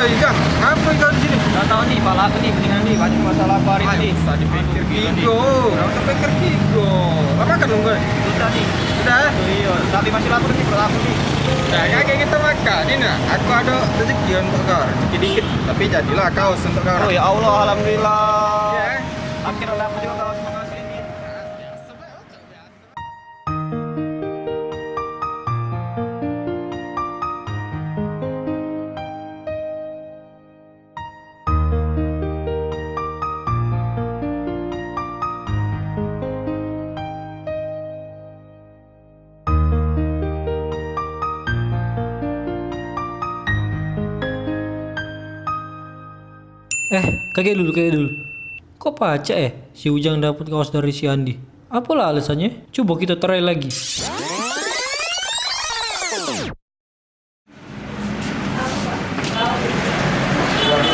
Woi, Jang, ngapain kau di sini? Gak tahu nih, pala aku nih, mendingan nih, banyak masalah apa hari ini. Tadi pikir Kigo, nggak usah pikir Kigo. Apa kan nunggu? Susah nih. Sudah? Iya, tapi masih lapar nih, perut aku nih. Nah, kayak kita makan ini nah. Aku ada rezeki untuk kau, rezeki dikit, tapi jadilah kaos untuk kau. Oh ya Allah, alhamdulillah. Ya. Akhirnya dapat juga kaos kaos ini. Kayak dulu. Kok pacak ya si Ujang dapat kaos dari si Andi? Apalah alasannya? Coba kita try lagi.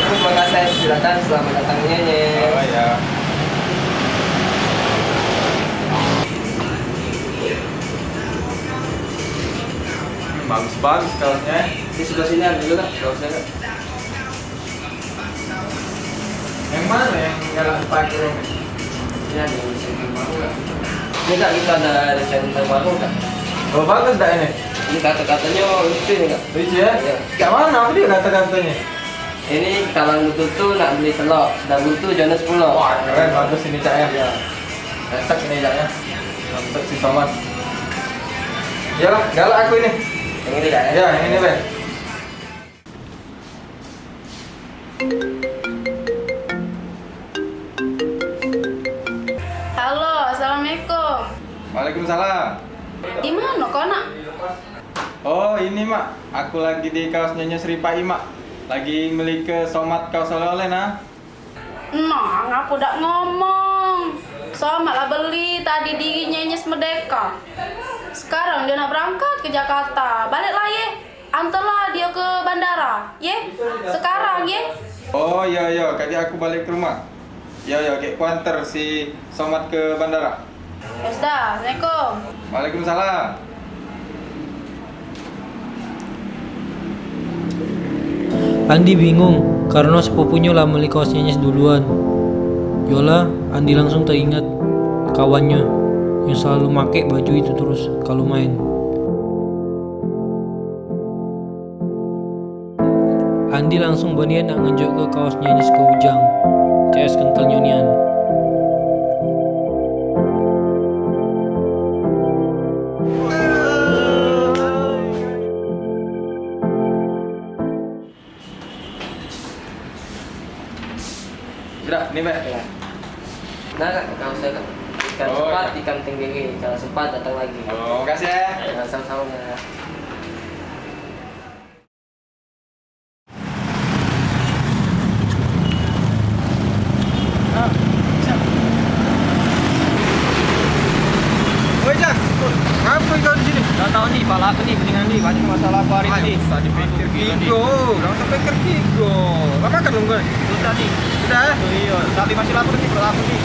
Terima kasih, silakan selamat datang nyanyi. Oh ya. Bagus kaosnya. Di sebelah sini ada juga kaosnya. Yang mana yang nggak dipakai? Ini ada desain terbaru nggak? Ini kak, kita ada desain terbaru nggak? Oh bagus dah ini. Ini kata-katanya lucu nih kak. Lucu ya? Iya. Gak mana? Apa dia kata-katanya? Ini kalau butuh tuh nak beli telur, sudah butuh jangan 10. Wah keren, bagus ini Cak ya. Ya. Cocok ini Cak ya. Untuk si Somad. Iyalah, galak aku ini. Yang ini kak ya? Ya, yang ini Be. Halo, assalamualaikum. Waalaikumsalam. Di mana kau nak? Oh ini mak, aku lagi di kaos Nyonya Sri Pai mak. Lagi beli ke Somad kaos oleh-oleh nah. Nah, ngapu dak ngomong. Somat lah beli tadi di Nyenyes Merdeka. Sekarang dia nak berangkat ke Jakarta. Baliklah ye. Antarlah dia ke bandara. Ye. Sekarang ye. Oh iya, kayak aku balik ke rumah. Ya, kayak kuanter si Somad ke bandara. Ya sudah, Assalamualaikum. Waalaikumsalam. Andi bingung karena sepupunya lah beli kaosnya Nyes duluan. Yola, Andi langsung teringat kawannya yang selalu make baju itu terus kalau main. Andi langsung berniat nak ngejuk ke kaosnya Nyes ke Ujang. CS kental nyonian. Gerak, nih Be. Ya. Nah kak, kalau saya kak, ikan Oh, sempat, iya. ikan tinggi, kalau sempat datang lagi. Oh, makasih ya. Ya, sama-sama ya. Woi Jang, ngapain kau di sini? Gak tahu nih, pala aku nih, mendingan nih, banyak masalah apa hari ini. Tadi pikir Kigo, nggak usah pikir Kigo. Apa kan nunggu? Susah nih. Sudah? Iya, tapi masih lapar nih, perut aku nih.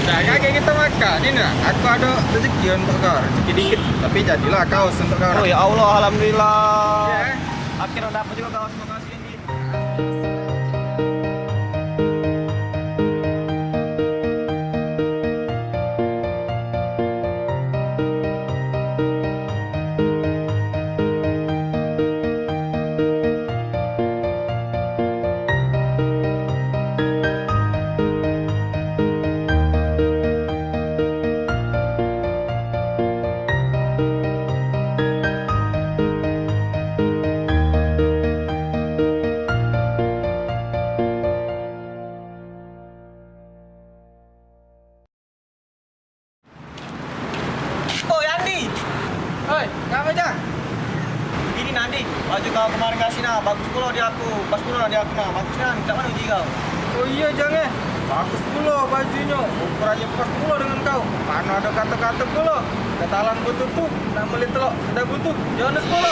Nah, kayak kita makan ini nah. Aku ada rezeki untuk kau, rezeki dikit, tapi jadilah kaos untuk kau. Oh ya Allah, alhamdulillah. Ya. Akhirnya dapat juga kaos ini. Oh Yandi, Hoi, ngapa Jang? ini Nandi, baju kau kemarin kasih nah, bagus pula di aku, pas pula di aku nah, bagus nah, minta mana uji kau? Oh iya Jang ya, bagus pula bajunya, ukurannya pas pula dengan kau. Mana ada kata-kata pula, katalan butuh, nak beli telur, sudah butuh, Jonas pula.